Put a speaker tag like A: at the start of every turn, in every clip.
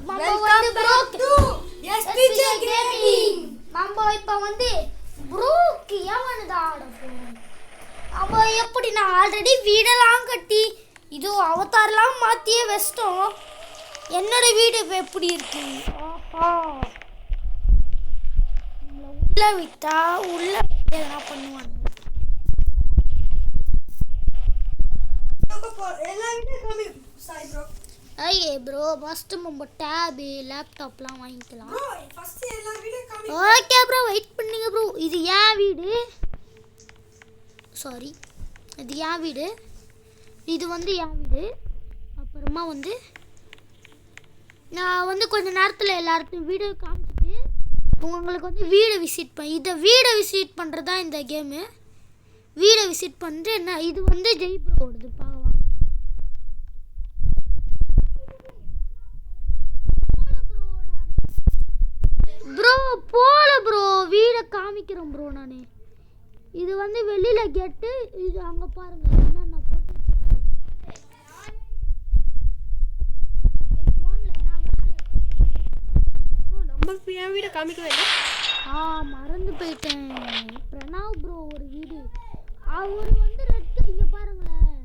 A: Welcome back to SPJ gaming. நம்ம இப்ப வந்து ப்ரோக்கு ஏவனதா ஆடுறோம். அப்ப எப்படி நான் ஆல்ரெடி வீடெல்லாம் கட்டி இது அவதாரெல்லாம் மாத்தியே வெச்சிட்டோம். என்னோட வீடு இப்ப எப்படி இருக்கு? ஆஹா, உள்ள விட்டா உள்ள என்ன பண்ணுவாங்க? ஐயே ப்ரோ, ஃபர்ஸ்ட் நம்ம டேப் லேப்டாப்லாம் வாங்கிக்கலாம். ஓகே ப்ரோ, வெயிட் பண்ணுங்க ப்ரோ. இது ஏன் வீடு? சாரி, இது ஏன் வீடு? இது வந்து என் வீடு. அப்புறமா வந்து நான் வந்து கொஞ்ச நேரத்தில் எல்லாருக்கும் வீடியோ காமிச்சிட்டு உங்களுக்கு வந்து வீடை விசிட் இதை வீடை விசிட் பண்ணுறது தான் இந்த கேமு. வீடை விசிட் பண்ணிட்டு என்ன, இது வந்து ஜெய் ப்ரோடுது பார்க்கலாம். ப்ரோ போல ப்ரோ, வீடை காமிக்கிறேன் ப்ரோ. நான் இது வந்து வெளியில் கேட்டு, இது அங்கே பாருங்கள் என்னென்ன போட்டு
B: நம்மளுக்கு என் வீடை காமிக்கவே இல்லை.
A: மறந்து போயிட்டேன். பிரணவ் ப்ரோ ஒரு வீடு, அவர் வந்து ரெட், இங்கே பாருங்களேன்.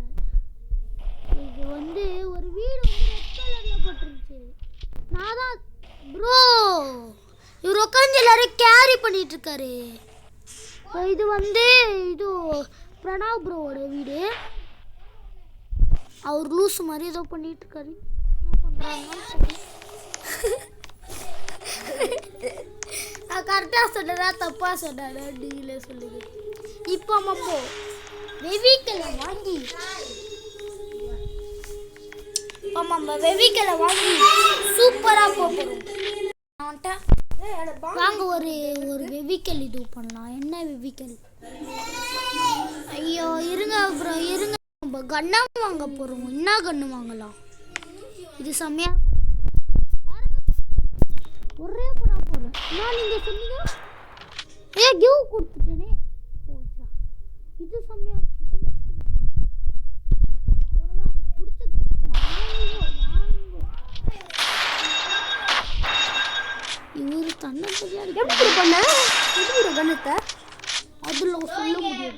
A: இது வந்து ஒரு வீடு வந்து ரெட் கலரில் போட்டுருந்துச்சு. நான் தான் ப்ரோ, இவர் உட்காந்து எல்லாரும் கேரி பண்ணிட்டு இருக்காரு. இது வந்து இது பிரணவ் ப்ரோவோட வீடு. அவர் லூஸ் மாதிரி ஏதோ பண்ணிட்டு இருக்காரு. என்ன பண்ணுறாங்கன்னு நான் கரெக்டாக சொன்னதா தப்பாக சொன்னா நீங்களே சொல்லுங்க. இப்போ நம்ம வெவிக்கலை வாங்கி சூப்பராக போகிறோம். வாங்க ஒரு வெவிக்கல் இது பண்ணலாம். என்ன வெவிக்கல்? ஐயோ இருங்க ப்ரோ, இருங்க. நம்ம கன்னம் வாங்க போகிறோம். என்ன கன்று வாங்கலாம்? இது செம்மையாக ஒரே படா போகிறேன். நான் நீங்கள் சொன்னீங்க கிவ் கொடுத்துட்டேனே. போச்சா, இது செம்மையாக இருக்கு. அவ்வளோதான் பிடிச்சது. இவரு தன்னம்பிக்கையாக இருக்கு.
B: எப்படி பண்ண இது கண்ணத்தை
A: அதில் சொல்ல முடியாது.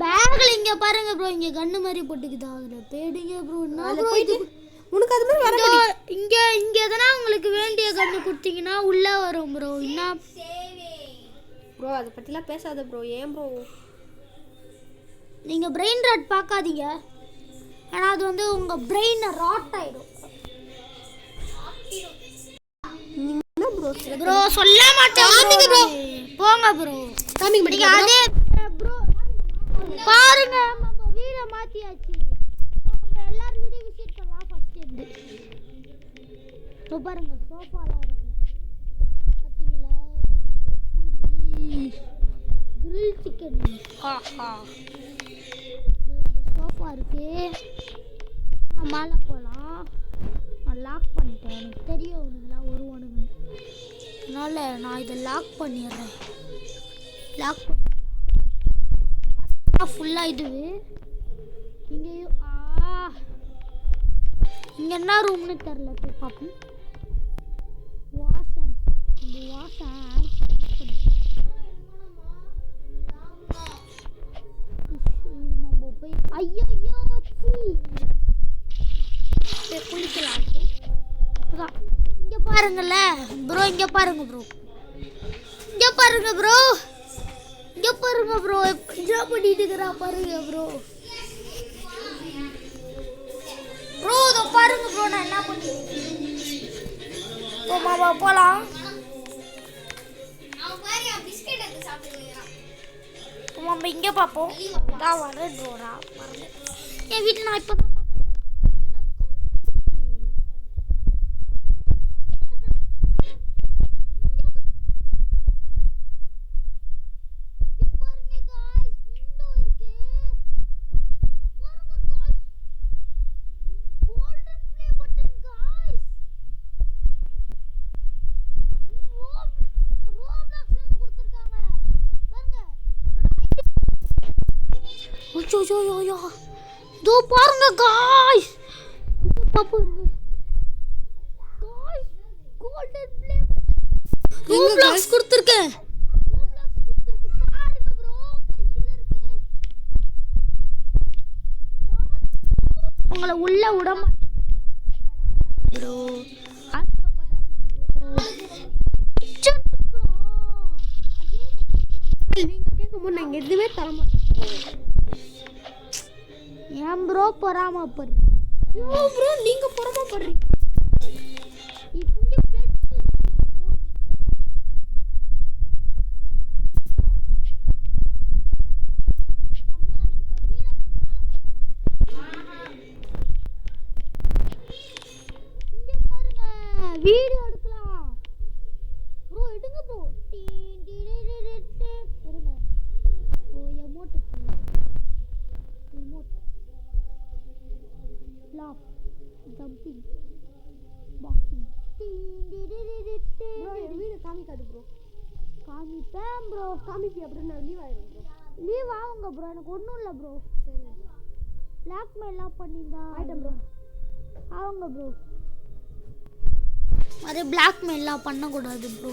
A: பேக்கில் இங்கே பாருங்க ப்ரோ, இங்கே கன்று மாதிரி போட்டுக்குதா? அதில் பேடிங்க ப்ரோ. என்ன ப்ரோ இது?
B: உனக்கு அது மாதிரி வர
A: இங்கே எதனா உங்களுக்கு வேண்டிய கன்று கொடுத்தீங்கன்னா உள்ளே வரும் ப்ரோ. என்ன
B: ப்ரோ, அதை பற்றிலாம் பேசாத ப்ரோ. ஏன் ப்ரோ?
A: நீங்கள் பிரெயின் ராட் பார்க்காதீங்க, ஏன்னா அது வந்து உங்கள் பிரெயினை ராட் ஆகிடும். ப்ரோ சொல்ல மாட்டேன் ப்ரோ. போங்க ப்ரோ, காமிங்க. அதே ப்ரோ பாருங்க, நம்ம வீடை மாற்றியாச்சு. எல்லாரும் வீடியோ விசிட் பண்ணலாம். ஃபர்ஸ்ட் இருந்து இப்போ பாருங்க, சோஃபாலாம் இருக்கு பார்த்தீங்களா? Grill chicken. சோஃபா இருக்கு. மேலே போகலாம். நான் லாக் பண்ணிட்டேன். எனக்கு தெரியும் உனக்குலாம் வருவானுங்க, அதனால் நான் இதை லாக் பண்ணிடுறேன். லாக் பண்ணிடலாம் ஃபுல்லாக. இதுவு இங்கேயும் இங்கே என்ன ரூம்னு தெரில. போய் பார்ப்போம். வாஷ் அண்ட் நம்ம போய் ஐயோ குளிக்கலாம். இங்கே பாருங்கள்ல ப்ரோ, இங்கே பாருங்க ப்ரோ, இங்கே பாருங்க ப்ரோ, இங்கே பாருங்க ப்ரோ. என்ன பண்ணிட்டு இருக்கிறா பாருங்க ப்ரோ. ப்ரோ இதோ பாருங்க ப்ரோ, நான் என்ன பண்ணிட்டு போகலாம். நம்ம இங்கே பார்ப்போம். தான் வரேன் ப்ரோரா. என் வீட்டில் நான் இப்போ தான் இதோ பாருங்க காய்ஸ். இது பாப்போம். ரூப்ளாக்ஸ் கொடுத்துருக்கேன். பாருங்க ப்ரோ, கையில இருக்கு. உங்களை உள்ள விட மாட்டேன் ப்ரோ.
B: நீங்க கேட்கும்போது நாங்க எதுவுமே தர மாட்டோம்.
A: ஏன் ப்ரோ பொறாமப்படுற?
B: ப்ரோ நீங்க பொறாமப்படுறீங்க.
A: வீடியோ எடுக்கலாம் ப்ரோ. எடுங்க ப்ரோ. இருங்க. ஓ emote laugh jumping boxing.
B: Bro video காமிக்காது ப்ரோ.
A: காமிப்பேன் ப்ரோ.
B: காமிப்பி அப்புறம் நான் லீவ் ஆயிடும் ப்ரோ.
A: லீவ் ஆகுங்க ப்ரோ. எனக்கு ஒன்றும் இல்லை ப்ரோ.
B: சரி
A: பிளாக்மெயிலாம் பண்ணியிருந்தா
B: ஆயிட்டேன் ப்ரோ.
A: ஆகுங்க ப்ரோ. அது பிளாக்மெயிலாம் பண்ணக்கூடாது ப்ரோ.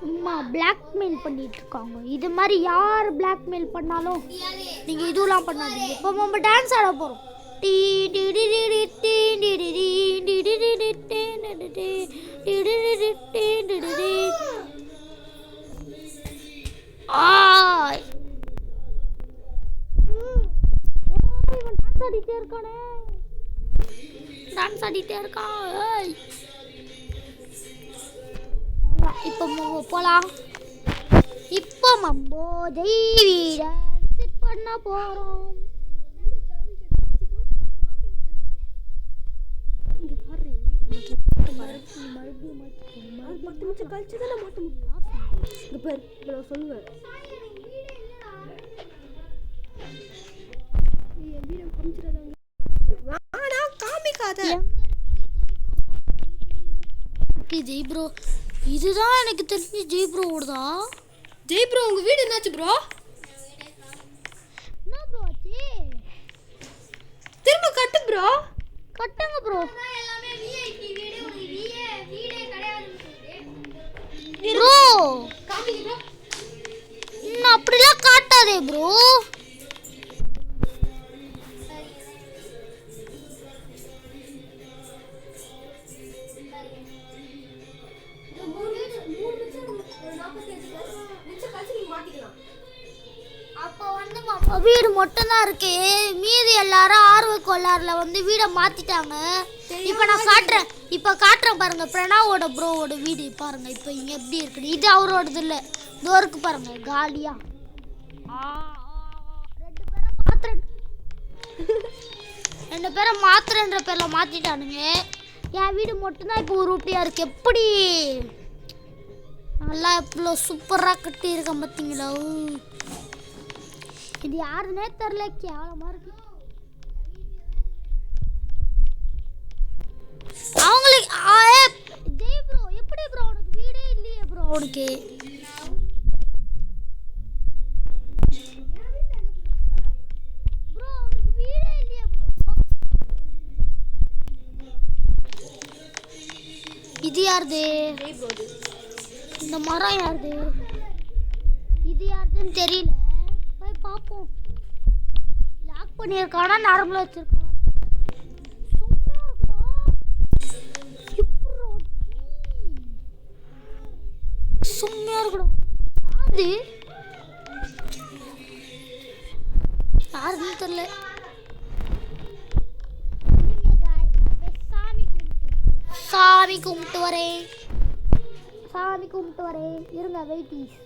A: அம்மா பிளாக்மெயில் பண்ணிட்டு இருக்காங்க. இது மாதிரி யார் பிளாக்மெயில் பண்ணாலும் நீங்க இதுலாம் பண்ணாதீங்க. இப்போ நம்ம டான்ஸ் ஆட போறோம். டான்ஸ் ஆடிட்டே இருக்கான். இப்போ போலாம். இப்போ மம்போ ஜெய் செட் பண்ண போறோம்.
B: இங்க பாரு மறுபடியும் 10 நிமிஷம் கழிச்சு தான் நான் மாட்ட முடியும். இங்க பாரு இப்போ நான் சொல்லுவேன். என் வீடியோ காமிச்சிடாதாங்க. வாடா காமிக்காத.
A: ஜெய் ப்ரோ இதுதான் எனக்கு தெரிஞ்சு ஜெய் ப்ரோ ஓடுதா.
B: ஜெய் ப்ரோ உங்க வீடு என்னாச்சு ப்ரோ?
A: என்ன ப்ரோ ஆச்சு?
B: திரும்ப கட்டு ப்ரோ.
A: கட்டுங்க ப்ரோ.
B: எல்லாமே விஐபி வீடு உங்களுக்கு வீடே கிடையாது
A: ப்ரோ.
B: காமிங்க ப்ரோ.
A: இன்னும் அப்படிலாம் காட்டாதே ப்ரோ. வீடு மட்டும் தான் இருக்கு. மீதி எல்லாரும் ஆர்வ கோளாறுல வந்து வீடை மாத்திட்டாங்க. இப்போ நான் காட்டுறேன் பாருங்க. பிரணாவோட ப்ரோவோட வீடு பாருங்க. இப்போ இங்க எப்படி இருக்குது. இது அவரோடது இல்லை. இதோ இருக்கு பாருங்க காலியா. ரெண்டு பேரும் மாத்திரன்ற பேர்ல மாத்திட்டானுங்க. என் வீடு மட்டும்தான் இப்போ உருப்படியா இருக்கு. எப்படி நல்லா இவ்வளோ சூப்பராக கட்டி இருக்கேன் பார்த்தீங்களா? இது யாருன்னே தெரியல. கேவலமா இருக்கு. அவங்களுக்கு ஜெய் ப்ரோ எப்படி ப்ரோ உனக்கு வீடே இல்லையே ப்ரோ? உனக்கு ப்ரோ உனக்கு வீடே இல்லையே ப்ரோ? இது யாருது?
B: ஜெய் ப்ரோ
A: இந்த மரம் யாருது? இது யாருதுன்னு தெரியல. போய் பார்ப்போம். லாக் பண்ணியிருக்கானா நார்மலாக வச்சிருக்கானா? சும்மையா இருக்கணும். யாருன்னு தெரியல. சாமி கும்பிட்டு வரேன். இருங்க வெயிட் ப்ளீஸ்.